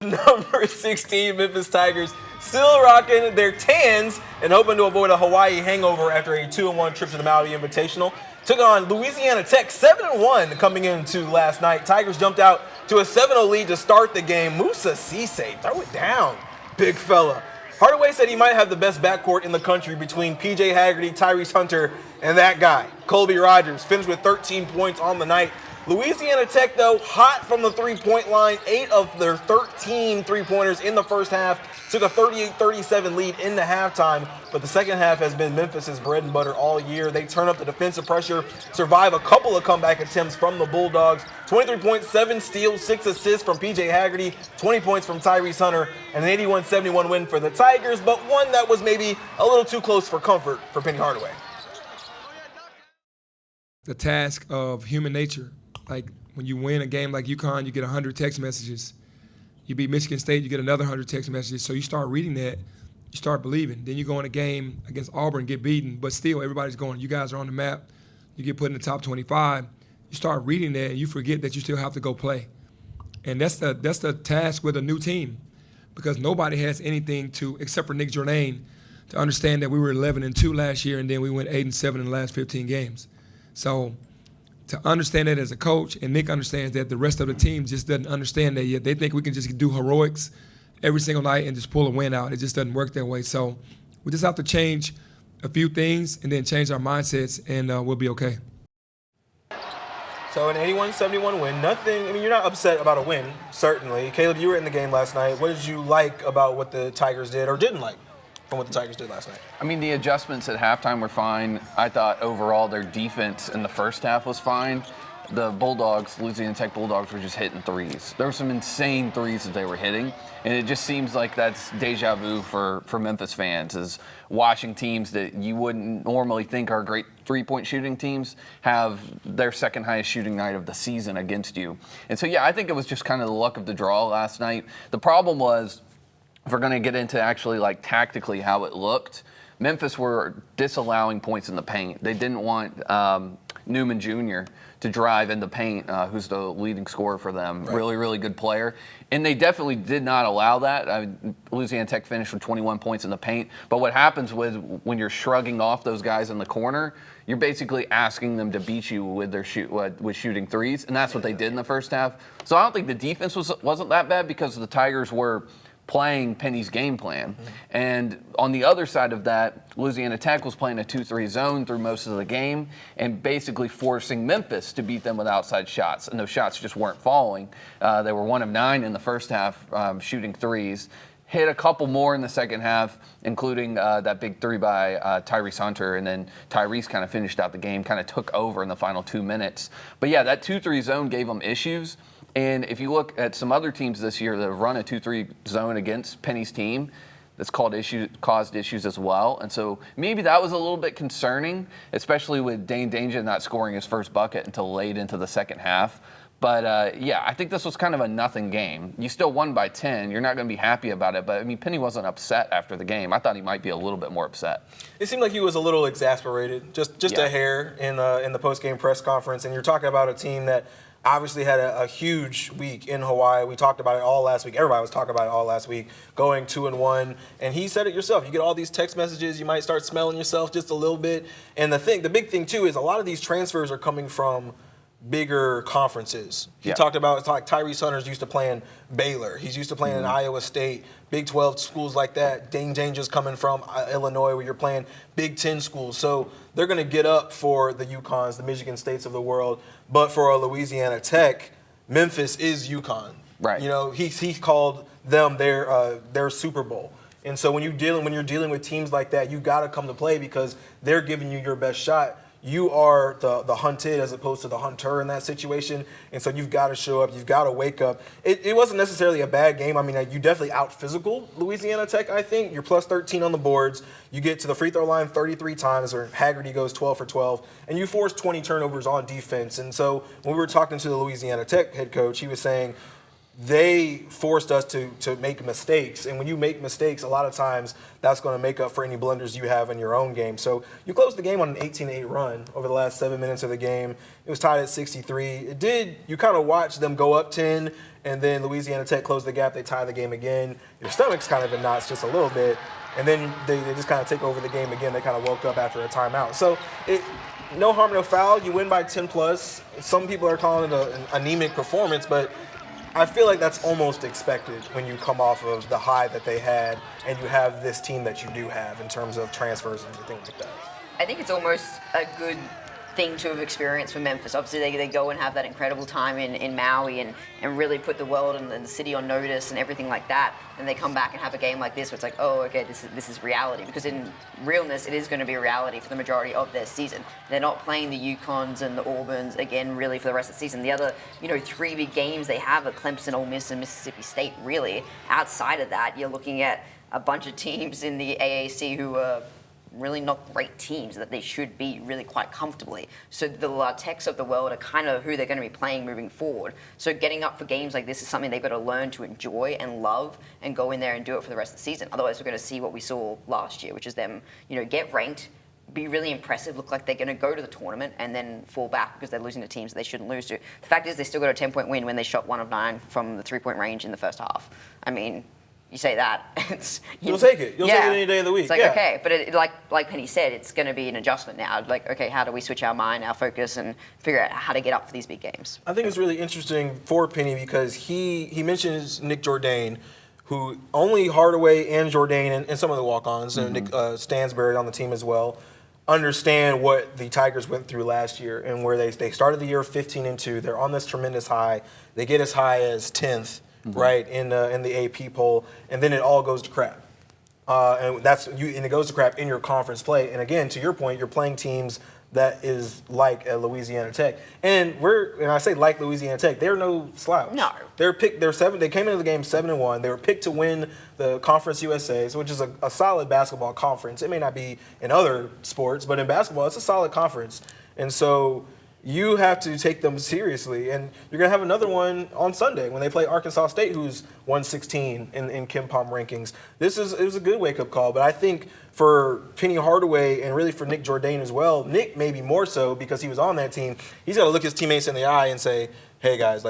Number 16 Memphis Tigers still rocking their tans and hoping to avoid a Hawaii hangover after a 2-1 trip to the Maui Invitational. Took on Louisiana Tech 7-1 coming into last night. Tigers jumped out to a 7-0 lead to start the game. Musa Cisse, throw it down, big fella. Hardaway said he might have the best backcourt in the country between P.J. Haggerty, Tyrese Hunter, and that guy, Colby Rogers. Finished with 13 points on the night. Louisiana Tech, though, hot from the three-point line. 8 of their 13 three-pointers in the first half. Took a 38-37 lead into halftime. But the second half has been Memphis's bread and butter all year. They turn up the defensive pressure, survive a couple of comeback attempts from the Bulldogs. 23 points, 7 steals, 6 assists from P.J. Haggerty, 20 points from Tyrese Hunter, and an 81-71 win for the Tigers, but one that was maybe a little too close for comfort for Penny Hardaway. The task of human nature. Like when you win a game like UConn, you get 100 text messages. You beat Michigan State, you get another 100 text messages. So you start reading that, you start believing. Then you go in a game against Auburn, get beaten, but still everybody's going, you guys are on the map. You get put in the top 25. You start reading that and you forget that you still have to go play. And that's the task with a new team, because nobody has anything to, except for Nick Jourdain, to understand that we were 11-2 last year and then we went 8-7 in the last 15 games. So to understand that as a coach, and Nick understands that, the rest of the team just doesn't understand that yet. They think we can just do heroics every single night and just pull a win out. It just doesn't work that way. So we just have to change a few things and then change our mindsets, and we'll be okay. So an 81-71 win, nothing, I mean, you're not upset about a win, certainly. Caleb, you were in the game last night. What did you like about what the Tigers did or didn't like from what the Tigers did last night? I mean, the adjustments at halftime were fine. I thought overall their defense in the first half was fine. The Bulldogs, Louisiana Tech Bulldogs, were just hitting threes. There were some insane threes that they were hitting, and it just seems like that's deja vu for Memphis fans, is watching teams that you wouldn't normally think are great three-point shooting teams have their second highest shooting night of the season against you. And so, yeah, I think it was just kind of the luck of the draw last night. The problem was, if we're going to get into actually like tactically how it looked, Memphis were disallowing points in the paint. They didn't want Newman Jr. to drive in the paint, who's the leading scorer for them. Right. Really, really good player. And they definitely did not allow that. Louisiana Tech finished with 21 points in the paint. But what happens when you're shrugging off those guys in the corner, you're basically asking them to beat you with their with shooting threes, and that's what they did in the first half. So I don't think the defense wasn't that bad, because the Tigers were playing Penny's game plan. Mm-hmm. And on the other side of that, Louisiana Tech was playing a 2-3 zone through most of the game and basically forcing Memphis to beat them with outside shots. And those shots just weren't falling. They were 1 of 9 in the first half shooting threes. Hit a couple more in the second half, including that big three by Tyrese Hunter, and then Tyrese kind of finished out the game, kind of took over in the final 2 minutes. But yeah, that 2-3 zone gave them issues. And if you look at some other teams this year that have run a 2-3 zone against Penny's team, that's caused issues as well. And so maybe that was a little bit concerning, especially with Dane Danger not scoring his first bucket until late into the second half. But, yeah, I think this was kind of a nothing game. You still won by 10. You're not going to be happy about it. But, I mean, Penny wasn't upset after the game. I thought he might be a little bit more upset. It seemed like he was a little exasperated, just yeah, a hair in the post-game press conference. And you're talking about a team that obviously had a huge week in Hawaii. We talked about it all last week. Everybody was talking about it all last week, going 2-1. And he said it yourself. You get all these text messages. You might start smelling yourself just a little bit. And the big thing, too, is a lot of these transfers are coming from bigger conferences. He talked about, it's like Tyrese Hunter's used to playing Baylor. He's used to playing in Iowa State, Big 12 schools like that. Dane Danger's coming from Illinois, where you're playing Big 10 schools. So they're going to get up for the UConns, the Michigan States of the world. But for a Louisiana Tech, Memphis is UConn. Right. You know, he called them their Super Bowl. And so when you're dealing with teams like that, you got to come to play, because they're giving you your best shot. You are the hunted as opposed to the hunter in that situation. And so you've got to show up. You've got to wake up. It wasn't necessarily a bad game. I mean, you definitely out-physical Louisiana Tech, I think. You're plus 13 on the boards. You get to the free throw line 33 times, or Haggerty goes 12 for 12. And you force 20 turnovers on defense. And so when we were talking to the Louisiana Tech head coach, he was saying, they forced us to make mistakes. And when you make mistakes, a lot of times that's going to make up for any blunders you have in your own game. So you closed the game on an 18-8 run over the last 7 minutes of the game. It was tied at 63. You kind of watched them go up 10, and then Louisiana Tech closed the gap. They tie the game again. Your stomach's kind of in knots just a little bit. And then they just kind of take over the game again. They kind of woke up after a timeout. So no harm, no foul. You win by 10 plus. Some people are calling it an anemic performance, but I feel like that's almost expected when you come off of the high that they had and you have this team that you do have in terms of transfers and everything like that. I think it's almost a good thing to have experienced for Memphis. Obviously, they go and have that incredible time in Maui and really put the world and the city on notice and everything like that. And they come back and have a game like this where it's like, oh, okay, this is reality. Because in realness, it is going to be a reality for the majority of their season. They're not playing the UConns and the Auburns again, really, for the rest of the season. The other, 3 big games they have are Clemson, Ole Miss, and Mississippi State, really. Outside of that, you're looking at a bunch of teams in the AAC who are really not great teams that they should be really quite comfortably. So the La Techs of the world are kind of who they're going to be playing moving forward. So getting up for games like this is something they've got to learn to enjoy and love and go in there and do it for the rest of the season. Otherwise, we're going to see what we saw last year, which is them, get ranked, be really impressive, look like they're going to go to the tournament and then fall back because they're losing to teams that they shouldn't lose to. The fact is they still got a 10-point win when they shot 1 of 9 from the 3-point range in the first half. I mean, you say that, you'll take it. You'll take it any day of the week. It's like, okay, but like Penny said, it's going to be an adjustment now. Like, okay, how do we switch our mind, our focus, and figure out how to get up for these big games? I think it's really interesting for Penny because he mentions Nick Jourdain, who only Hardaway and Jourdain and some of the walk-ons, and Nick Stansbury on the team as well, understand what the Tigers went through last year and where they started the year 15-2. They're on this tremendous high. They get as high as 10th. Right in the AP poll, and then it all goes to crap, and it goes to crap in your conference play. And again, to your point, you're playing teams that is like Louisiana Tech, and I say like Louisiana Tech, they're no slouch. No, they're picked. They're 7. They came into the game 7-1. They were picked to win the Conference USA, which is a solid basketball conference. It may not be in other sports, but in basketball, it's a solid conference, and so you have to take them seriously. And you're going to have another one on Sunday when they play Arkansas State, who's 116 in KenPom rankings. It was a good wake-up call. But I think for Penny Hardaway and really for Nick Jourdain as well, Nick maybe more so because he was on that team, he's got to look his teammates in the eye and say, hey, guys,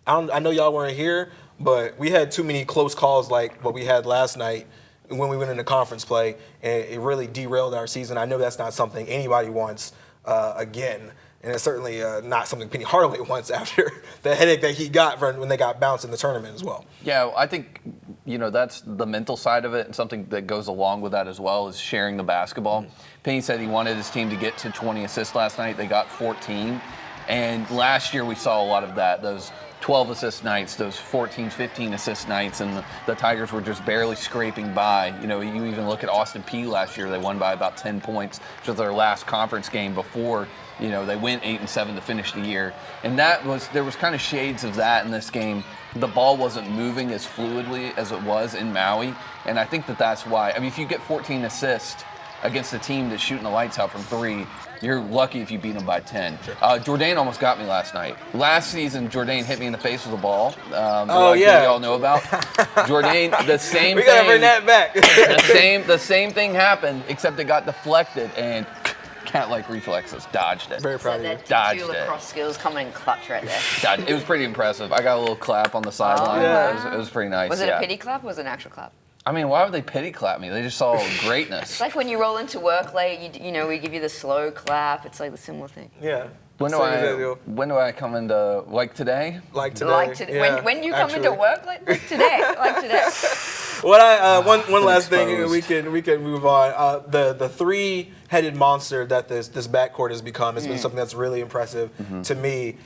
I know y'all weren't here, but we had too many close calls like what we had last night when we went into conference play, and it really derailed our season. I know that's not something anybody wants again. And it's certainly not something Penny Hardaway wants after the headache that he got when they got bounced in the tournament as well. Yeah, I think, that's the mental side of it, and something that goes along with that as well is sharing the basketball. Penny said he wanted his team to get to 20 assists last night. They got 14. And last year we saw a lot of that, those 12 assist nights, those 14, 15 assist nights, and the Tigers were just barely scraping by. You even look at Austin Peay last year. They won by about 10 points, which was their last conference game before they went 8-7 to finish the year. And there was kind of shades of that in this game. The ball wasn't moving as fluidly as it was in Maui. And I think that's why. I mean, if you get 14 assists against a team that's shooting the lights out from 3, you're lucky if you beat them by 10. Sure. Jourdain almost got me last night. Last season, Jourdain hit me in the face with a ball. Yeah. You all know about. Jourdain, the same we thing. We got to bring that back. the same thing happened, except it got deflected and cat-like reflexes. Dodged it. Very proud of you. Dodged it. Lacrosse skills coming in clutch right there. It was pretty impressive. I got a little clap on the sideline. Yeah. It was pretty nice. Was it a pity clap or was it an actual clap? I mean, why would they pity clap me? They just saw greatness. It's like when you roll into work late, we give you the slow clap. It's like the similar thing. Yeah. When do I come into, like today? Like today. Yeah, when you come into work like today. Like today. One last thing, we can move on. The three-headed monster that this backcourt has become has been something that's really impressive to me.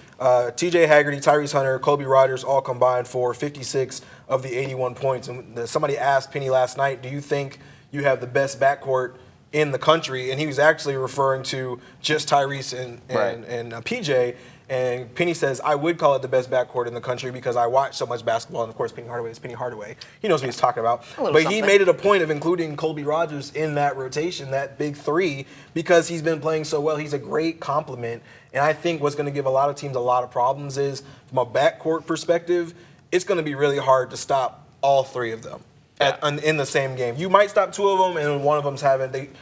T.J. Haggerty, Tyrese Hunter, Kobe Rogers all combined for 56 of the 81 points. And somebody asked Penny last night, do you think you have the best backcourt in the country? And he was actually referring to just Tyrese and PJ. And Penny says, I would call it the best backcourt in the country because I watch so much basketball. And, of course, Penny Hardaway is Penny Hardaway. He knows what he's talking about. But he made it a point of including Colby Rogers in that rotation, that big 3, because he's been playing so well. He's a great compliment. And I think what's going to give a lot of teams a lot of problems is, from a backcourt perspective, it's going to be really hard to stop all three of them in the same game. You might stop two of them, and one of them's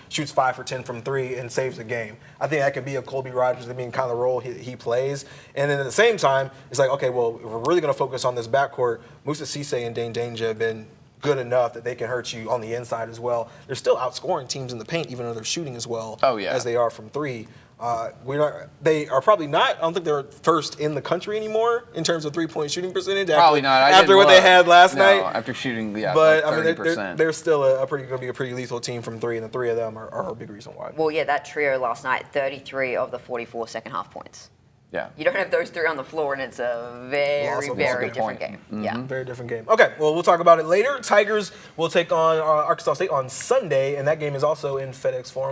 shoots 5 for 10 from three and saves the game. I think that could be a Colby Rogers, kind of the role he plays. And then at the same time, it's like, okay, well, if we're really going to focus on this backcourt, Musa Cisse and Dane Danger have been good enough that they can hurt you on the inside as well. They're still outscoring teams in the paint, even though they're shooting as well as they are from three. They are probably not. I don't think they're first in the country anymore in terms of three-point shooting percentage. Probably not. After what they had last night. After shooting, but like 30%. They're still going to be a pretty lethal team from three, and the three of them are a big reason why. Well, yeah, that trio last night, 33 of the 44 second half points. Yeah. You don't have those three on the floor, and it's a very different game. Mm-hmm. Yeah. Very different game. Okay, well, we'll talk about it later. Tigers will take on Arkansas State on Sunday, and that game is also in FedEx Forum.